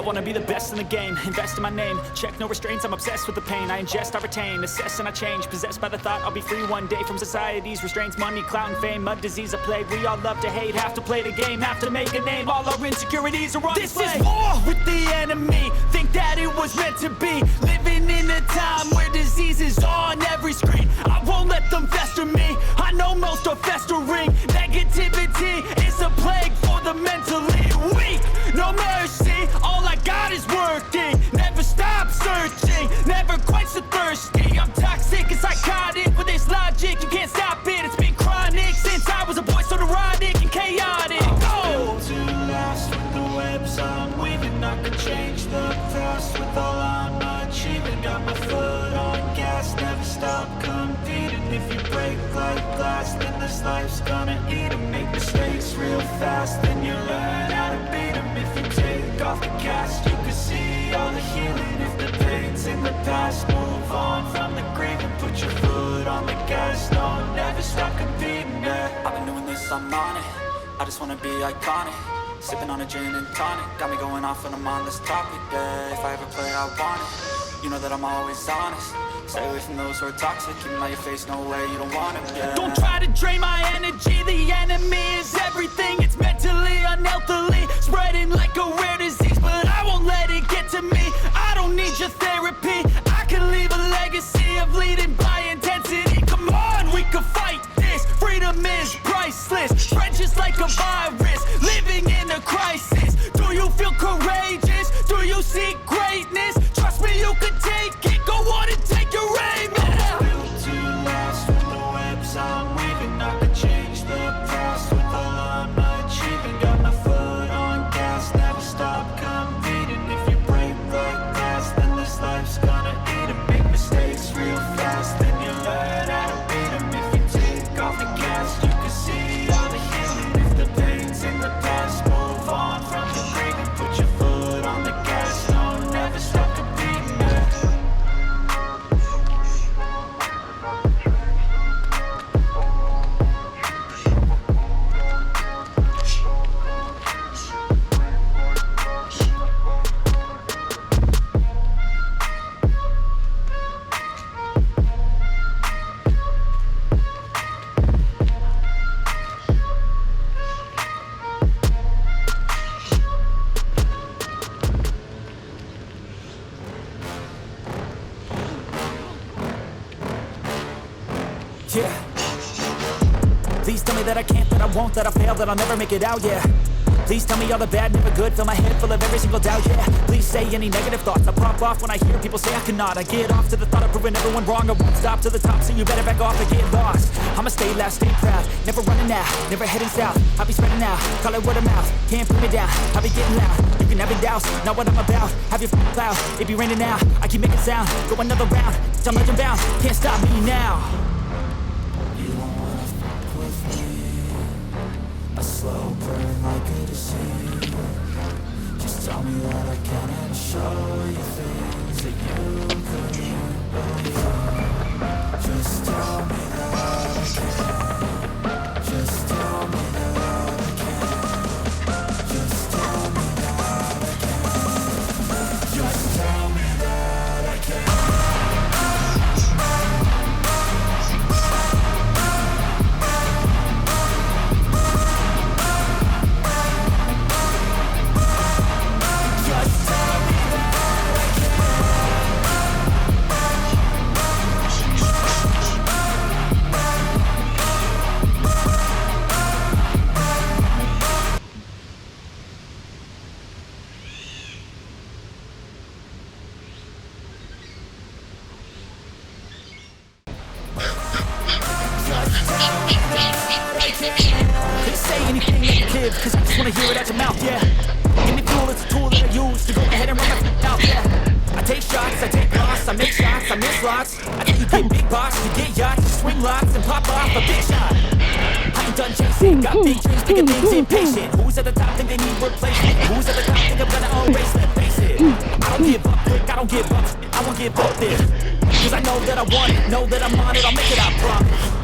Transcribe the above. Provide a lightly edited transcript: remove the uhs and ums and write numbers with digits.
wanna be the best in the game, invest in my name, check no restraints, I'm obsessed with the pain. I ingest, I retain, assess and I change, possessed by the thought I'll be free one day from society's restraints. Money, clout and fame, mud, disease, a plague. We all love to hate, have to play the game, have to make a name. All our insecurities are on display. This is war with the enemy, think that it was meant to be. Living in a time where disease is on every screen. I won't let them fester me, I know most are festering. Negativity is a plague for the mentally weak. No mercy, all I got is working. Never stop searching, never quench the thirsty. I'm toxic and psychotic, with this logic you can't stop it. It's been chronic since I was a boy, so neurotic and chaotic. Built to last with the webs I'm weaving. I could change the past with all I'm achieving. Got my foot on gas, never stop competing. If you break like glass, then this life's gonna eat 'em. Make mistakes real fast, then you learn how to beat 'em. If you take off the cast, you can see all the healing. If the pain's in the past, move on from the grave and put your foot on the gas. No, never stop competing, yeah. I've been doing this, I'm on it, I just wanna be iconic. Sipping on a gin and tonic, got me going off when I'm on this topic, yeah. If I ever play, I want it, you know that I'm always honest. Stay away from those who are toxic, keep them out your face, no way, you don't want it, yeah. Don't try to drain my energy, the enemy is everything. It's mentally, unhealthily, spreading like a rare disease. But I won't let it get to me, I don't need your therapy. I can leave a legacy of leading by intensity. Come on, we can fight this, freedom is priceless. Spread just like a virus, living in a crisis. Do you feel courageous? Do you seek greatness? Trust me, you can take it, go on and take your aim, yeah. Built to last with the webs I'm weaving. I could change the past with all I'm achieving. Got my foot on gas, never stop competing. If you break like glass, then this life's gonna eat 'em. Make mistakes real fast, then you learn how to beat 'em. If you take off the gas, you can see all the healing. If the pain's in the past, move on from the grave and put your foot on the gas. No, never stop competing, yeah. Yeah. Please tell me that I can't, that I won't, that I fail, that I'll never make it out, yeah. Please tell me all the bad, never good, fill my head full of every single doubt, yeah. Please say any negative thoughts, I pop off when I hear people say I cannot. I get off to the thought of proving everyone wrong, I won't stop to the top, so you better back off and get lost. I'ma stay loud, stay proud, never running out, never heading south. I'll be spreading out, call it word of mouth, can't put me down, I'll be getting loud. You can have it douse, not what I'm about, have your f***ing cloud, it be raining now. I keep making sound, go another round, I'm legend bound, can't stop me now. A slow burn like a disease. Just tell me that I can and show you things that you couldn't believe. Just tell me that I can. Just tell me that I can. Just tell me that I can. Just tell me that I can. They say anything negative, cause I just wanna hear it out your mouth, yeah. Give me fuel, it's a tool that I use to go ahead and run my mouth, yeah. I take shots, I take loss, I make shots, I miss lots. I think you get big box, you get yachts, you swing lots and pop off a big shot. I ain't done chasing, got big dreams, bigger things, impatient. Who's at the top think they need replacement? Who's at the top think I'm gonna erase, let's face it. I don't give up quick, I don't give up, I won't give up this. Cause I know that I want it, know that I'm on it, I'll make it, I promise.